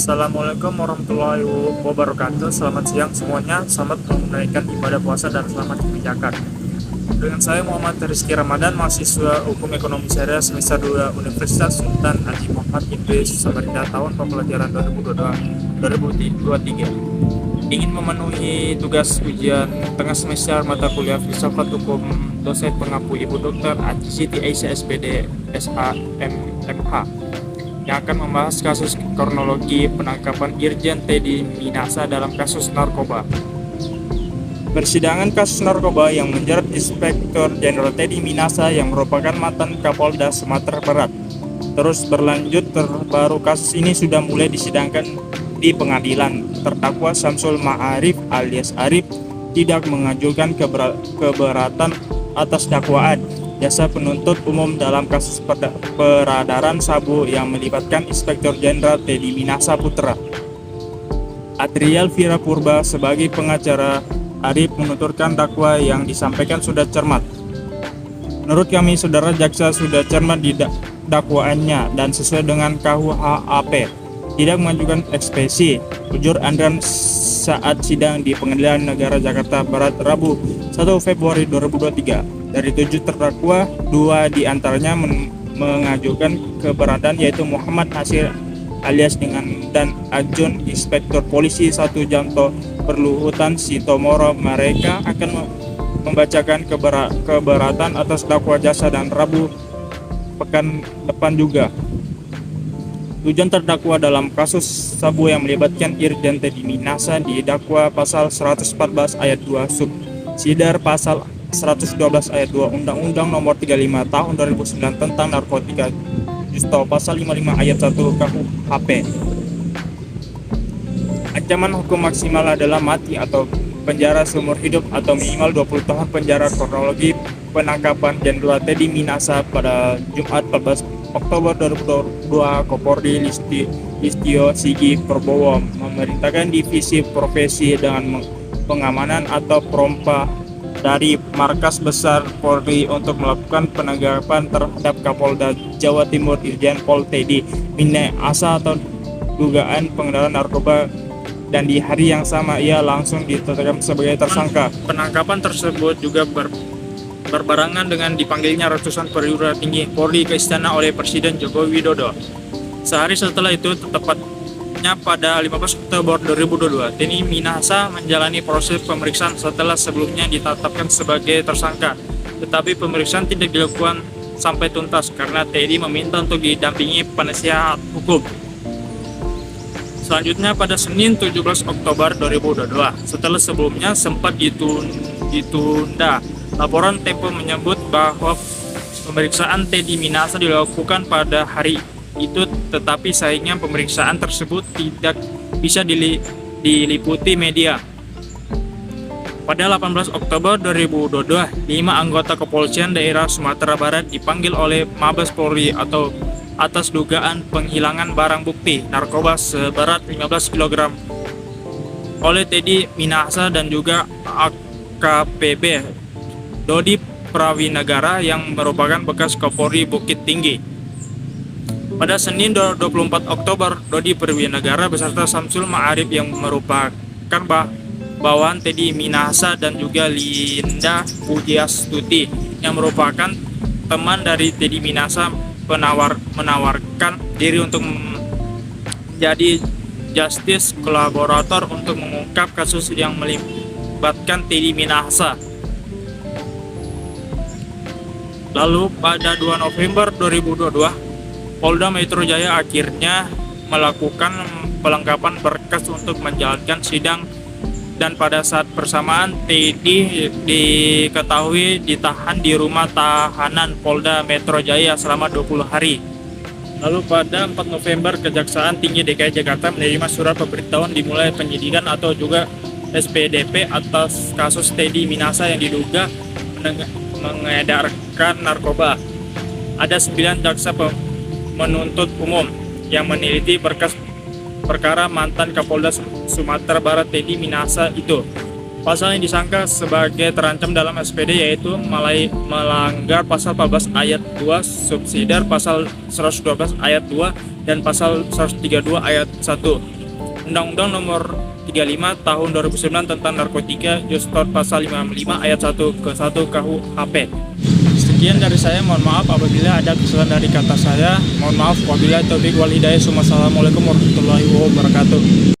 Assalamualaikum warahmatullahi wabarakatuh. Selamat siang semuanya. Selamat menunaikan ibadah puasa dan selamat mengerjakan. Dengan saya Muhammad Rizky Ramadan, mahasiswa Hukum Ekonomi Syariah semester 2 Universitas Sultan Haji Muhammad IPB Samarinda tahun pembelajaran 2022-2023. Ingin memenuhi tugas ujian tengah semester mata kuliah Filsafat Hukum dosen pengampu Ibu Dr. Siti Aisyah SPD SHMMH yang akan membahas kasus kronologi penangkapan Irjen Teddy Minahsa dalam kasus narkoba. Persidangan kasus narkoba yang menjerat Inspektur Jenderal Teddy Minahsa yang merupakan mantan Kapolda Sumatera Barat terus berlanjut. Terbaru kasus ini sudah mulai disidangkan di pengadilan. Terdakwa Syamsul Ma'arif alias Arif tidak mengajukan keberatan atas dakwaan jasa penuntut umum dalam kasus peredaran sabu yang melibatkan Inspektur Jenderal Teddy Minahsa Putra. Adriel Vira Purba sebagai pengacara Arif menuturkan dakwa yang disampaikan sudah cermat. Menurut kami, saudara jaksa sudah cermat di dakwaannya dan sesuai dengan KUHP, tidak mengajukan eksepsi, ujar Andran saat sidang di Pengadilan Negara Jakarta Barat Rabu 1 Februari 2023. Dari 7 terdakwa, 2 diantaranya mengajukan keberatan, yaitu Muhammad Nasir alias dengan dan Ajun Inspektur Polisi 1 Janto Perluhutan Sitomoro. Mereka akan membacakan keberatan atas dakwa jasa dan Rabu pekan depan juga. 7 terdakwa dalam kasus sabu yang melibatkan Irjen Teddy Minahsa didakwa pasal 114 ayat 2 subsidiar pasal 112 ayat 2 Undang-Undang Nomor 35 Tahun 2009 tentang narkotika junto pasal 55 ayat 1 KUHP. Ancaman hukum maksimal adalah mati atau penjara seumur hidup atau minimal 20 tahun penjara. Kronologi penangkapan Jenderal Teddy Minahsa pada Jumat 14 Oktober 2022, Kapolri Listio Sigit Prabowo memerintahkan divisi profesi dengan pengamanan atau Prompa dari Markas Besar Polri untuk melakukan penangkapan terhadap Kapolda Jawa Timur Irjen Pol Teddy Minahsa atau dugaan pengedaran narkoba, dan di hari yang sama ia langsung ditetapkan sebagai tersangka. Penangkapan tersebut juga berbarengan dengan dipanggilnya ratusan perwira tinggi Polri ke istana oleh Presiden Joko Widodo. Sehari setelah itu, tepatnya pada 15 Oktober 2022, Teddy Minahsa menjalani proses pemeriksaan setelah sebelumnya ditetapkan sebagai tersangka. Tetapi pemeriksaan tidak dilakukan sampai tuntas karena Teddy meminta untuk didampingi penasihat hukum. Selanjutnya pada Senin 17 Oktober 2022, setelah sebelumnya sempat ditunda, laporan Tempo menyebut bahwa pemeriksaan Teddy Minahsa dilakukan pada hari itu, tetapi sayangnya pemeriksaan tersebut tidak bisa diliputi media. Pada 18 Oktober 2022, 5 anggota kepolisian daerah Sumatera Barat dipanggil oleh Mabes Polri atau atas dugaan penghilangan barang bukti narkoba seberat 15 kg oleh Teddy Minahsa dan juga AKPB Dodi Prawinegara yang merupakan bekas Kapolri Bukit Tinggi. Pada Senin 24 Oktober, Dodi Prawinegara beserta Syamsul Ma'arif yang merupakan bawahan Teddy Minahsa dan juga Linda Pujiastuti yang merupakan teman dari Teddy Minahsa menawarkan diri untuk menjadi justice kolaborator untuk mengungkap kasus yang melibatkan Teddy Minahsa. Lalu pada 2 November 2022, Polda Metro Jaya akhirnya melakukan pelengkapan berkas untuk menjalankan sidang, dan pada saat bersamaan Teddy diketahui ditahan di rumah tahanan Polda Metro Jaya selama 20 hari. Lalu pada 4 November, Kejaksaan Tinggi DKI Jakarta menerima surat pemberitahuan dimulai penyidikan atau juga SPDP atas kasus Teddy Minahsa yang diduga mengedarkan narkoba. Ada 9 jaksa menuntut umum yang meneliti berkas perkara mantan Kapolda Sumatera Barat Teddy Minahsa itu. Pasal yang disangka sebagai terancam dalam SPD yaitu melanggar pasal 14 ayat 2 subsidiar pasal 112 ayat 2 dan pasal 132 ayat 1 Undang-Undang Nomor 35 Tahun 2009 tentang narkotika, Justor Pasal 55 Ayat 1 ke 1 KUHP. Sekian dari saya, mohon maaf apabila ada kesalahan dari kata saya. Mohon maaf, wabillahi taufiq wal hidayah. Wassalamualaikum warahmatullahi wabarakatuh.